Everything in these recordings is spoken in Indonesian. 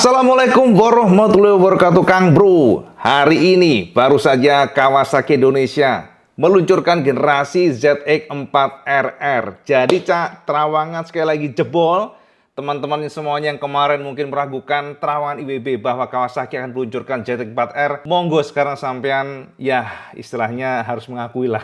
Assalamualaikum warahmatullahi wabarakatuh, Kang Bro. Hari ini baru saja Kawasaki Indonesia meluncurkan generasi ZX4RR. Jadi Cak, terawangan sekali lagi jebol. Teman-teman semuanya yang kemarin mungkin meragukan terawangan IWB bahwa Kawasaki akan meluncurkan ZX4R, monggo sekarang sampean ya istilahnya harus mengakui lah.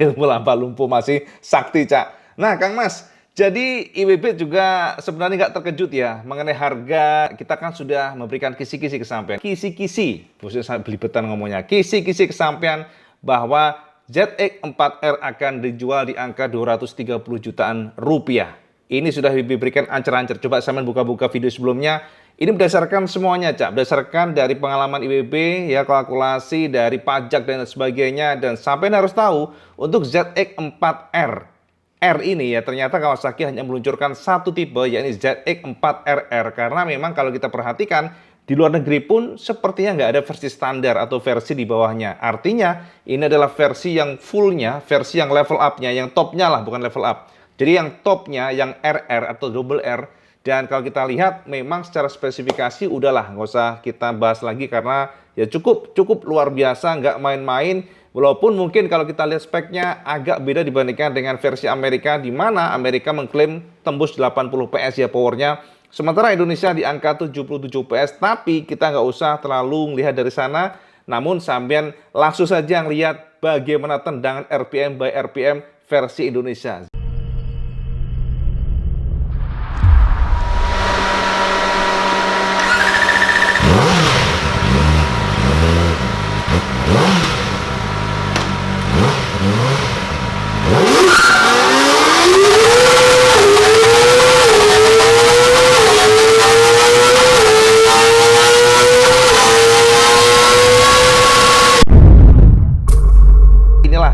Ilmu laba lumpuh masih sakti, Cak. Nah, Kang Mas, jadi IWB juga sebenarnya nggak terkejut ya mengenai harga. Kita kan sudah memberikan kisi-kisi kesampaian. Kisi-kisi, khususnya saya belibetan ngomongnya. Kisi-kisi kesampaian bahwa ZX4R akan dijual di angka 230 jutaan rupiah. Ini sudah IWB berikan ancer-ancer. Coba saya buka-buka video sebelumnya. Ini berdasarkan semuanya, Cak. Berdasarkan dari pengalaman IWB, ya kalkulasi dari pajak dan sebagainya. Dan sampai harus tahu untuk ZX4R. R ini ya ternyata Kawasaki hanya meluncurkan satu tipe, yakni ZX4RR, karena memang kalau kita perhatikan di luar negeri pun sepertinya nggak ada versi standar atau versi di bawahnya. Artinya ini adalah versi yang fullnya, versi yang level up-nya, yang topnya lah, bukan level up. Jadi yang topnya, yang RR atau double R. Dan kalau kita lihat memang secara spesifikasi udahlah nggak usah kita bahas lagi karena ya cukup luar biasa, nggak main-main. Walaupun mungkin kalau kita lihat speknya agak beda dibandingkan dengan versi Amerika, di mana Amerika mengklaim tembus 80 PS ya powernya. Sementara Indonesia di angka 77 PS, tapi kita nggak usah terlalu melihat dari sana. Namun sampean langsung saja ngelihat bagaimana tendangan RPM by RPM versi Indonesia.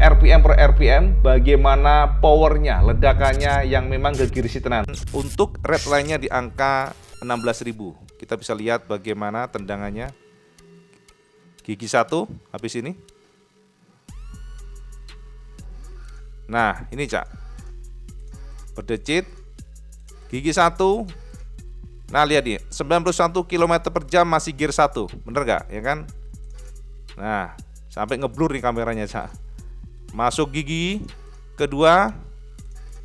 RPM per RPM, bagaimana powernya, ledakannya yang memang gegirisi tenan. Untuk redline-nya di angka 16.000. Kita bisa lihat bagaimana tendangannya. Gigi 1 habis ini. Nah, ini Cak. Berdecit. Gigi 1. Nah, lihat nih, 91 km per jam masih gear 1. Bener gak? Ya kan? Nah, sampai ngeblur nih kameranya, Cak. Masuk gigi kedua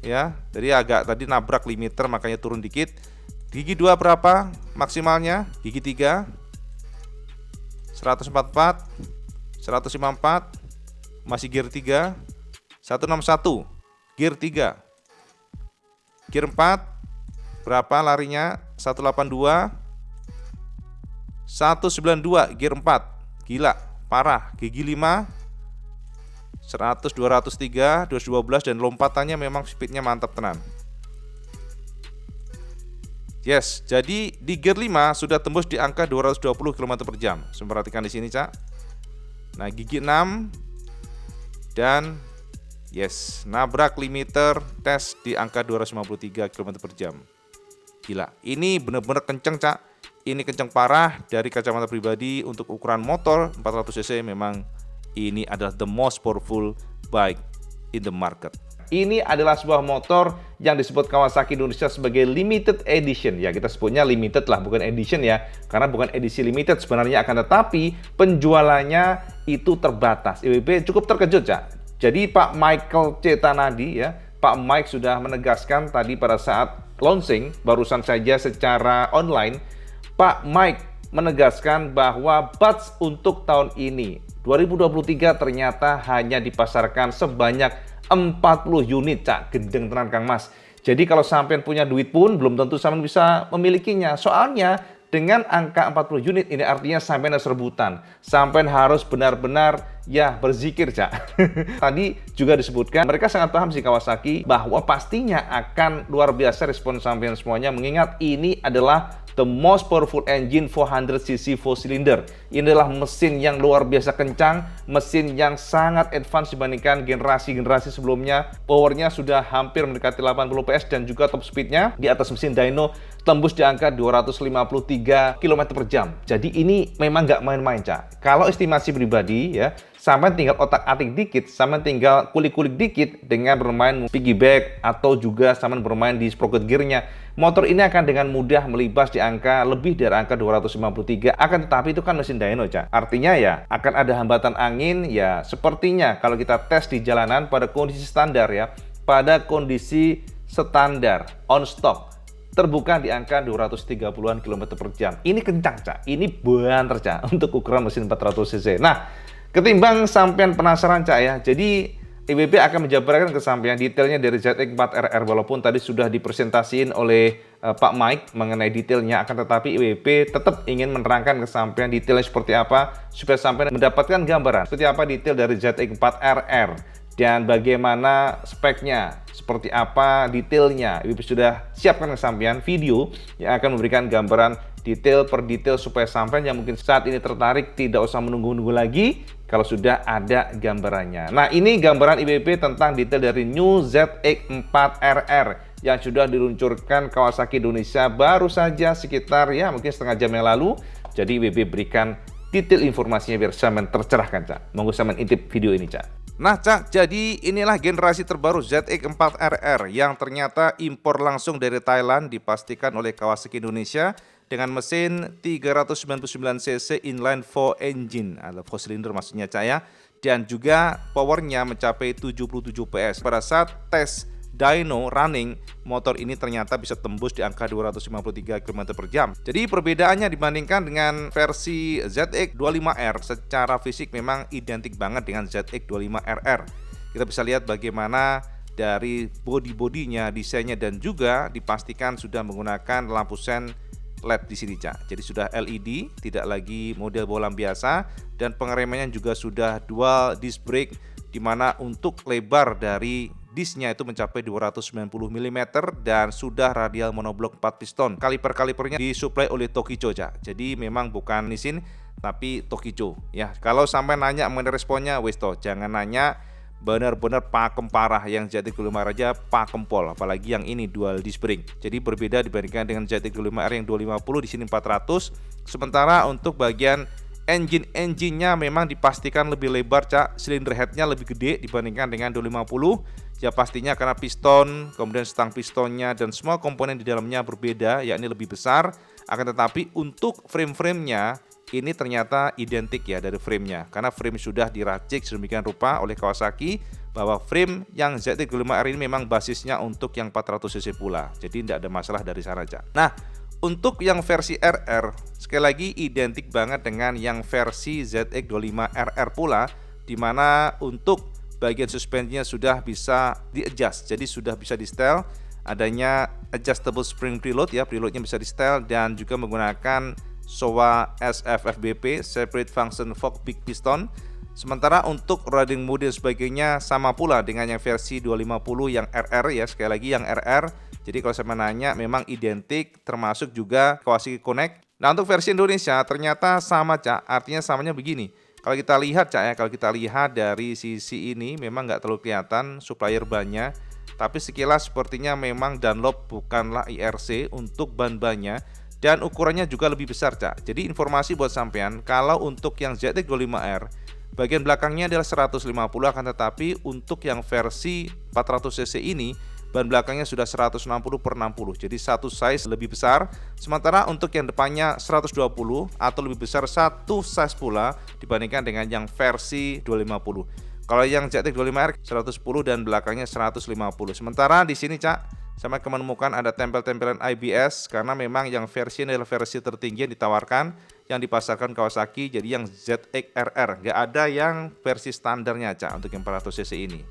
ya, jadi agak tadi nabrak limiter makanya turun dikit. Gigi 2 berapa maksimalnya? Gigi 3 144 154 masih gear 3 161 gear 3 gear 4 berapa larinya? 182 192 gear 4 gila parah. Gigi 5 100, 203, 212 dan lompatannya memang speednya mantap tenan. Yes, jadi di gear 5 sudah tembus di angka 220 km per jam. Perhatikan di sini, Cak. Nah, gigi 6 dan yes, nabrak limiter tes di angka 253 km per jam. Gila, ini bener-bener kenceng, Cak. Ini kenceng parah. Dari kacamata pribadi untuk ukuran motor 400 cc memang ini adalah the most powerful bike in the market. Ini adalah sebuah motor yang disebut Kawasaki Indonesia sebagai limited edition. Ya, kita sebutnya limited lah, bukan edition ya. Karena bukan edisi limited sebenarnya, akan tetapi penjualannya itu terbatas. IWB cukup terkejut, Cak. Jadi Pak Michael C. Tanadi ya, Pak Mike sudah menegaskan tadi pada saat launching, barusan saja secara online, Pak Mike menegaskan bahwa batch untuk tahun ini 2023 ternyata hanya dipasarkan sebanyak 40 unit, Cak. Gendeng tenan, Kang Mas. Jadi kalau sampean punya duit pun belum tentu sampean bisa memilikinya. Soalnya dengan angka 40 unit ini artinya sampean harus rebutan. Sampean harus benar-benar ya berzikir, Cak. Tadi juga disebutkan mereka sangat paham sih Kawasaki bahwa pastinya akan luar biasa respon sampean semuanya, mengingat ini adalah the most powerful engine 400cc 4-cylinder. Ini adalah mesin yang luar biasa kencang, mesin yang sangat advance dibandingkan generasi-generasi sebelumnya. Powernya sudah hampir mendekati 80 PS dan juga top speednya di atas mesin dyno tembus di angka 253 km per jam. Jadi ini memang nggak main-main, Cak. Kalau estimasi pribadi ya, sampai tinggal otak-atik dikit, sampai tinggal kulik-kulik dikit dengan bermain piggyback atau juga sampai bermain di sprocket gearnya. Motor ini akan dengan mudah melibas di angka lebih dari angka 253. Akan tetapi itu kan mesin dyno, Cak. Artinya ya akan ada hambatan angin ya sepertinya kalau kita tes di jalanan pada kondisi standar ya. Pada kondisi standar on stock terbuka di angka 230-an km per jam. Ini kencang, Cak. Ini banter, Cak, untuk ukuran mesin 400 cc. Nah, ketimbang sampean penasaran, Cak ya. Jadi IWB akan menjabarkan ke sampean detailnya dari ZX4RR walaupun tadi sudah dipresentasiin oleh Pak Mike mengenai detailnya, akan tetapi IWB tetap ingin menerangkan ke sampean detailnya seperti apa supaya sampean mendapatkan gambaran seperti apa detail dari ZX4RR dan bagaimana speknya, seperti apa detailnya. IWB sudah siapkan ke sampean video yang akan memberikan gambaran detail per detail supaya sampean yang mungkin saat ini tertarik tidak usah menunggu-nunggu lagi kalau sudah ada gambarannya. Nah, ini gambaran IWB tentang detail dari New ZX4RR yang sudah diluncurkan Kawasaki Indonesia baru saja sekitar ya mungkin setengah jam yang lalu. Jadi IWB berikan detail informasinya biar sampean tercerahkan, Cak. Monggo sampean intip video ini, Cak. Nah, Cak, jadi inilah generasi terbaru ZX4RR yang ternyata impor langsung dari Thailand dipastikan oleh Kawasaki Indonesia dengan mesin 399 cc inline 4 engine atau 4 cylinder maksudnya, Cak ya. Dan juga powernya mencapai 77 PS. Pada saat tes dyno running, motor ini ternyata bisa tembus di angka 253 km per jam. Jadi perbedaannya dibandingkan dengan versi ZX25R secara fisik memang identik banget dengan ZX25RR. Kita bisa lihat bagaimana dari bodi-bodinya, desainnya, dan juga dipastikan sudah menggunakan lampu sen LED di sini, Cak. Jadi sudah LED, tidak lagi model bolam biasa, dan pengeremannya juga sudah dual disc brake, di mana untuk lebar dari disnya itu mencapai 290 mm dan sudah radial monoblok 4 piston. Kaliper-kalipernya disuplai oleh Tokicho, Cak. Jadi memang bukan Nissin tapi Tokicho ya. Kalau sampai nanya mengenai responnya, wes toh, jangan nanya, benar-benar pakem parah. Yang ZX25R aja pakem pol, apalagi yang ini dual disc brake. Jadi berbeda dibandingkan dengan ZX25R yang 250, di sini 400. Sementara untuk bagian engine-nya memang dipastikan lebih lebar, Cak. Silinder headnya lebih gede dibandingkan dengan 250. Ya pastinya karena piston, kemudian stang pistonnya dan semua komponen di dalamnya berbeda, yakni lebih besar. Akan tetapi untuk frame-framenya ini ternyata identik ya dari framenya, karena frame sudah diracik sedemikian rupa oleh Kawasaki bahwa frame yang ZX25R ini memang basisnya untuk yang 400 cc pula. Jadi tidak ada masalah dari sana, Cak. Nah, untuk yang versi RR sekali lagi identik banget dengan yang versi ZX25RR pula, dimana untuk bagian suspensinya sudah bisa di-adjust, jadi sudah bisa di-setel. Adanya adjustable spring preload ya, preloadnya bisa di-setel, dan juga menggunakan Showa SFFBP, Separate Function Fork Big Piston. Sementara untuk riding mode dan sebagainya sama pula dengan yang versi 250 yang RR ya, sekali lagi yang RR. Jadi kalau saya menanya memang identik, termasuk juga Kawasaki Connect. Nah, untuk versi Indonesia ternyata sama, Cak. Artinya samanya begini. Kalau kita lihat, Cak ya, kalau kita lihat dari sisi ini memang nggak terlalu kelihatan supplier bannya, tapi sekilas sepertinya memang Dunlop bukanlah IRC untuk ban-bannya, dan ukurannya juga lebih besar, Cak. Jadi informasi buat sampean, kalau untuk yang ZX25R bagian belakangnya adalah 150, akan tetapi untuk yang versi 400 cc ini ban belakangnya sudah 160 per 60, jadi satu size lebih besar. Sementara untuk yang depannya 120 atau lebih besar satu size pula dibandingkan dengan yang versi 250. Kalau yang ZX25R 110 dan belakangnya 150. Sementara di sini, Cak, saya menemukan ada tempel-tempelan ABS karena memang yang versi ini adalah versi tertinggi yang ditawarkan, yang dipasarkan Kawasaki. Jadi yang ZX-RR, nggak ada yang versi standarnya, Cak, untuk yang 400 cc ini.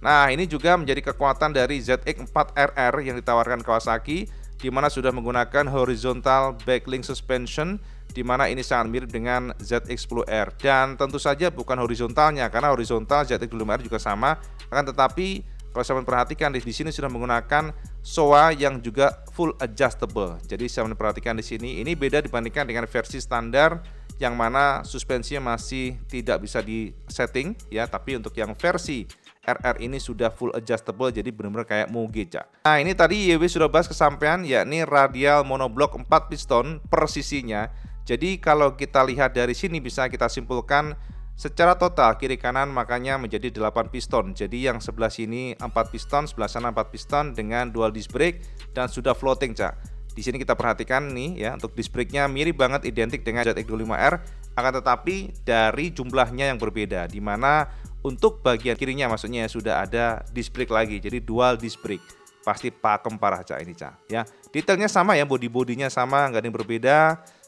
Nah, ini juga menjadi kekuatan dari ZX4RR yang ditawarkan Kawasaki, di mana sudah menggunakan horizontal backlink suspension, di mana ini sangat mirip dengan ZX10R. Dan tentu saja bukan horizontalnya, karena horizontal ZX25R juga sama. Akan tetapi kalau saya perhatikan di sini sudah menggunakan Showa yang juga full adjustable. Jadi saya perhatikan di sini ini beda dibandingkan dengan versi standar yang mana suspensinya masih tidak bisa di setting ya, tapi untuk yang versi RR ini sudah full adjustable, jadi benar-benar kayak moge, Cak. Nah, ini tadi YW sudah bahas kesampaian, yakni radial monoblok 4 piston per sisinya. Jadi kalau kita lihat dari sini bisa kita simpulkan Secara total kiri kanan makanya menjadi 8 piston. Jadi yang sebelah sini 4 piston, sebelah sana 4 piston dengan dual disc brake dan sudah floating, Cak. Di sini kita perhatikan nih ya, untuk disc brake-nya mirip banget, identik dengan ZX25R, akan tetapi dari jumlahnya yang berbeda, di mana untuk bagian kirinya maksudnya sudah ada disc brake lagi, jadi dual disc brake. Pasti pakem parah, Cak, ini, Cak, ya. Detailnya sama ya, body-bodinya sama, nggak ada yang berbeda.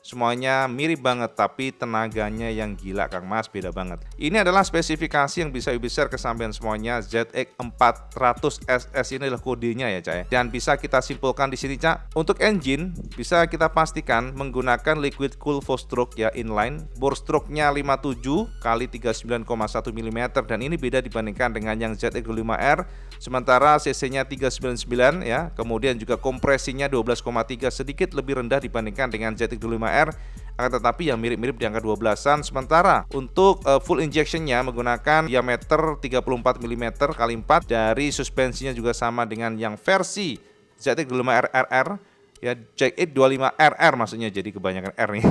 Semuanya mirip banget, tapi tenaganya yang gila, Kang Mas, beda banget. Ini adalah spesifikasi yang bisa Ibu share ke sampean semuanya. ZX400SS ini adalah kodenya ya, Cak, ya. Dan bisa kita simpulkan di sini, Cak. Untuk engine bisa kita pastikan menggunakan liquid cool 4-stroke ya, inline. Bore stroke-nya 57 kali 39,1 mm dan ini beda dibandingkan dengan yang ZX25R. Sementara cc-nya 399 ya. Kemudian juga kompresinya 12,3, sedikit lebih rendah dibandingkan dengan ZX25R. Akan tetapi yang mirip-mirip di angka 12-an. Sementara untuk full injection-nya menggunakan diameter 34 mm kali 4. Dari suspensinya juga sama dengan yang versi ZX25R RR ya, ZX25RR maksudnya, jadi kebanyakan R nih.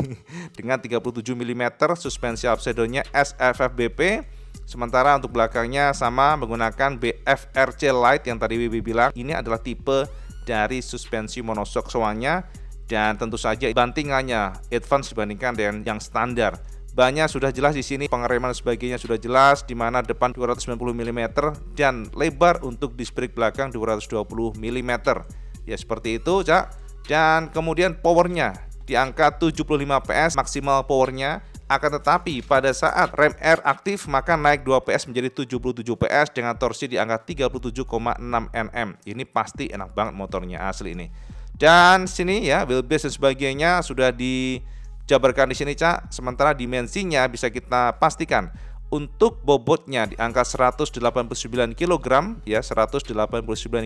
Dengan 37 mm suspensi Upside-nya SFFBP. Sementara untuk belakangnya sama menggunakan BFRC Lite yang tadi Wibi bilang. Ini adalah tipe dari suspensi monoshock semuanya. Dan tentu saja bantingannya advance dibandingkan dengan yang standar. Bannya sudah jelas di sini, pengereman dan sebagainya sudah jelas, di mana depan 290 mm dan lebar untuk disc brake belakang 220 mm. Ya seperti itu, Cak. Dan kemudian powernya di angka 75 PS maksimal powernya. Akan tetapi pada saat rem air aktif maka naik 2 PS menjadi 77 PS dengan torsi di angka 37,6 Nm. Ini pasti enak banget motornya, asli ini. Dan sini ya, wheelbase dan sebagainya sudah dijabarkan di sini, Cak. Sementara dimensinya bisa kita pastikan untuk bobotnya di angka 189 kg ya, 189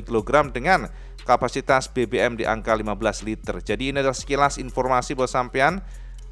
kg dengan kapasitas BBM di angka 15 liter. Jadi ini adalah sekilas informasi buat sampean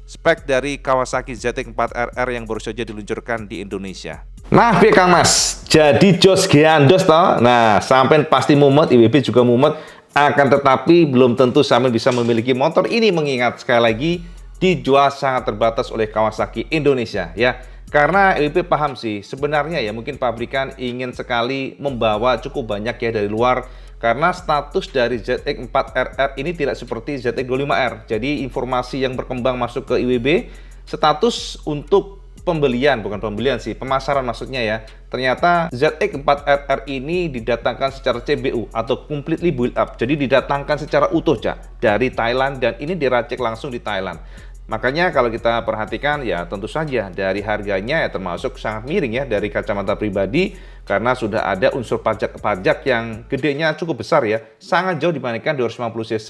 spek dari Kawasaki ZX4RR yang baru saja diluncurkan di Indonesia. Nah, piye Kang Mas? Jadi jos geandos toh. Nah, sampean pasti mumet, IWB juga mumet. Akan tetapi belum tentu sampean bisa memiliki motor ini, mengingat sekali lagi dijual sangat terbatas oleh Kawasaki Indonesia ya. Karena IWB paham sih, sebenarnya ya mungkin pabrikan ingin sekali membawa cukup banyak ya dari luar. Karena status dari ZX4RR ini tidak seperti ZX25R. Jadi informasi yang berkembang masuk ke IWB, status untuk pembelian, bukan pembelian sih, pemasaran maksudnya ya. Ternyata ZX4RR ini didatangkan secara CBU atau completely build up. Jadi didatangkan secara utuh, Cak, dari Thailand, dan ini diracik langsung di Thailand. Makanya kalau kita perhatikan ya tentu saja dari harganya ya termasuk sangat miring ya dari kacamata pribadi, karena sudah ada unsur pajak yang gedenya cukup besar ya, sangat jauh dibandingkan 250 cc.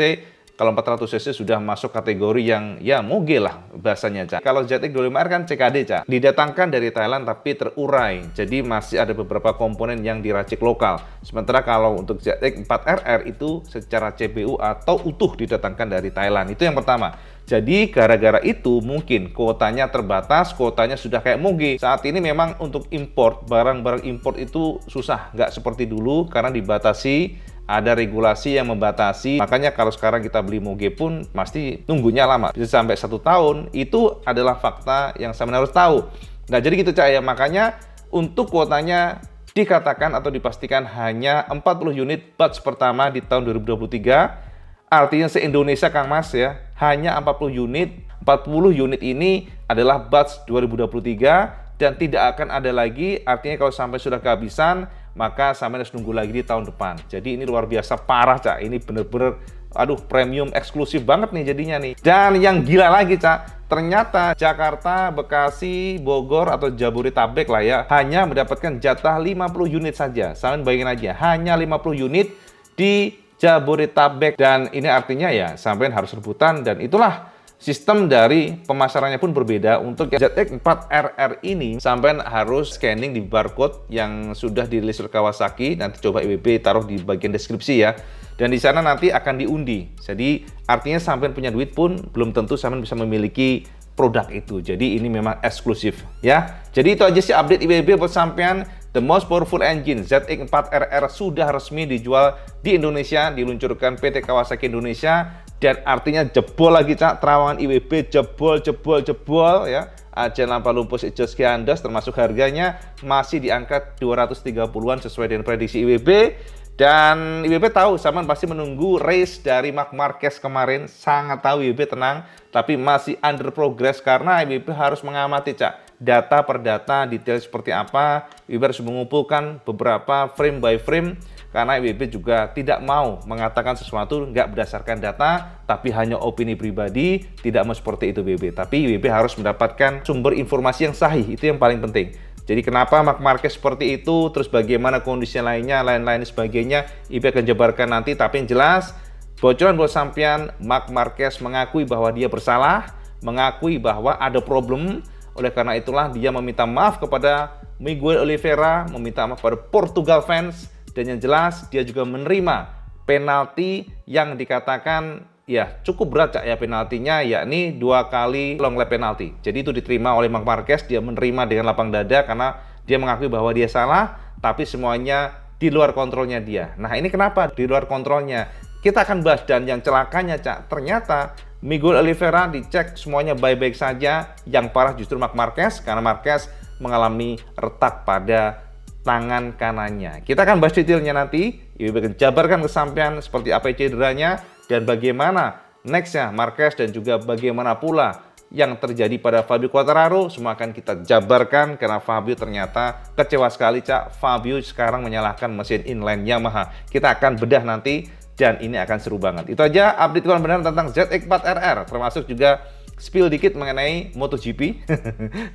Kalau 400 cc sudah masuk kategori yang ya moge lah bahasanya, Cak. Kalau ZX25R kan CKD, Cak, didatangkan dari Thailand tapi terurai, jadi masih ada beberapa komponen yang diracik lokal. Sementara kalau untuk ZX4RR itu secara CBU atau utuh didatangkan dari Thailand. Itu yang pertama. Jadi gara-gara itu mungkin kuotanya terbatas, kuotanya sudah kayak moge. Saat ini memang untuk import, barang-barang import itu susah, nggak seperti dulu karena dibatasi. Ada regulasi yang membatasi, makanya kalau sekarang kita beli moge pun pasti nunggunya lama, bisa sampai 1 tahun. Itu adalah fakta yang saya harus tahu. Nah jadi gitu, Cak, ya. Makanya untuk kuotanya dikatakan atau dipastikan hanya 40 unit batch pertama di tahun 2023. Artinya se-Indonesia, Kang Mas ya, hanya 40 unit. 40 unit ini adalah batch 2023 dan tidak akan ada lagi. Artinya kalau sampai sudah kehabisan, maka sampai harus nunggu lagi di tahun depan. Jadi ini luar biasa parah, Cak. Ini bener-bener aduh premium eksklusif banget nih jadinya nih. Dan yang gila lagi, Cak, ternyata Jakarta, Bekasi, Bogor atau Jabodetabek lah ya, hanya mendapatkan jatah 50 unit saja. Sampean bayangin aja, hanya 50 unit di Jabodetabek. Dan ini artinya ya sampean harus rebutan, dan itulah sistem dari pemasarannya pun berbeda. Untuk ZX4RR ini sampean harus scanning di barcode yang sudah dirilis oleh Kawasaki. Nanti coba IWB taruh di bagian deskripsi ya. Dan di sana nanti akan diundi. Jadi artinya sampean punya duit pun belum tentu sampean bisa memiliki produk itu. Jadi ini memang eksklusif ya. Jadi itu aja sih update IWB buat sampean. The most powerful engine ZX4RR sudah resmi dijual di Indonesia, diluncurkan PT Kawasaki Indonesia. Dan artinya jebol lagi, Cak, terawangan IWB jebol ya. Ajen Lampa Lumpus Ijos Giandos, termasuk harganya masih di angka 230-an sesuai dengan prediksi IWB. Dan IWB tahu Saman pasti menunggu race dari Marc Marquez kemarin, sangat tahu IWB tenang, tapi masih under progress karena IWB harus mengamati data per data, detail seperti apa. IWB harus mengumpulkan beberapa frame by frame karena IWB juga tidak mau mengatakan sesuatu nggak berdasarkan data, tapi hanya opini pribadi, tidak mau seperti itu IWB. Tapi IWB harus mendapatkan sumber informasi yang sahih, itu yang paling penting. Jadi kenapa Marc Marquez seperti itu, terus bagaimana kondisi lainnya, lain-lain sebagainya, IWB akan jabarkan nanti. Tapi yang jelas, bocoran buat sampean, Marc Marquez mengakui bahwa dia bersalah, mengakui bahwa ada problem. Oleh karena itulah dia meminta maaf kepada Miguel Oliveira, meminta maaf kepada Portugal fans, dan yang jelas dia juga menerima penalti yang dikatakan ya cukup berat penaltinya, yakni 2 kali long lap penalti. Jadi itu diterima oleh Marc Marquez, dia menerima dengan lapang dada karena dia mengakui bahwa dia salah, tapi semuanya di luar kontrolnya dia. Nah ini kenapa di luar kontrolnya? Kita akan bahas, dan yang celakanya ternyata Miguel Oliveira dicek semuanya baik-baik saja, yang parah justru Marc Marquez karena Marquez mengalami retak pada tangan kanannya. Kita akan bahas detailnya nanti, IWB akan jabarkan kesampean seperti apa cederanya dan bagaimana nextnya Marquez, dan juga bagaimana pula yang terjadi pada Fabio Quartararo. Semua akan kita jabarkan karena Fabio ternyata kecewa sekali Fabio sekarang menyalahkan mesin inline Yamaha. Kita akan bedah nanti dan ini akan seru banget. Itu aja update kebenaran tentang ZX4RR, termasuk juga spill dikit mengenai MotoGP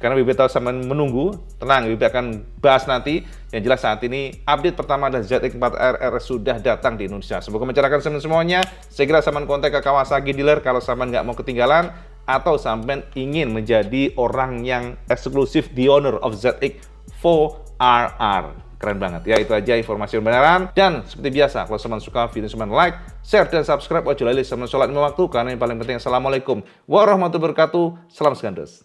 karena IWB tahu sama menunggu. Tenang, IWB akan bahas nanti. Yang jelas saat ini update pertama adalah ZX4RR sudah datang di Indonesia. Semoga mencerahkan semuanya. Segera Saman kontak ke Kawasaki dealer kalau Saman nggak mau ketinggalan, atau Saman ingin menjadi orang yang eksklusif the owner of ZX4RR. Keren banget ya. Itu aja informasi kebenaran. Dan seperti biasa, kalau Saman suka video Saman like, share, dan subscribe. Ojo lali Saman sholat 5 waktu, karena yang paling penting. Assalamualaikum warahmatullahi wabarakatuh. Salam Segandos.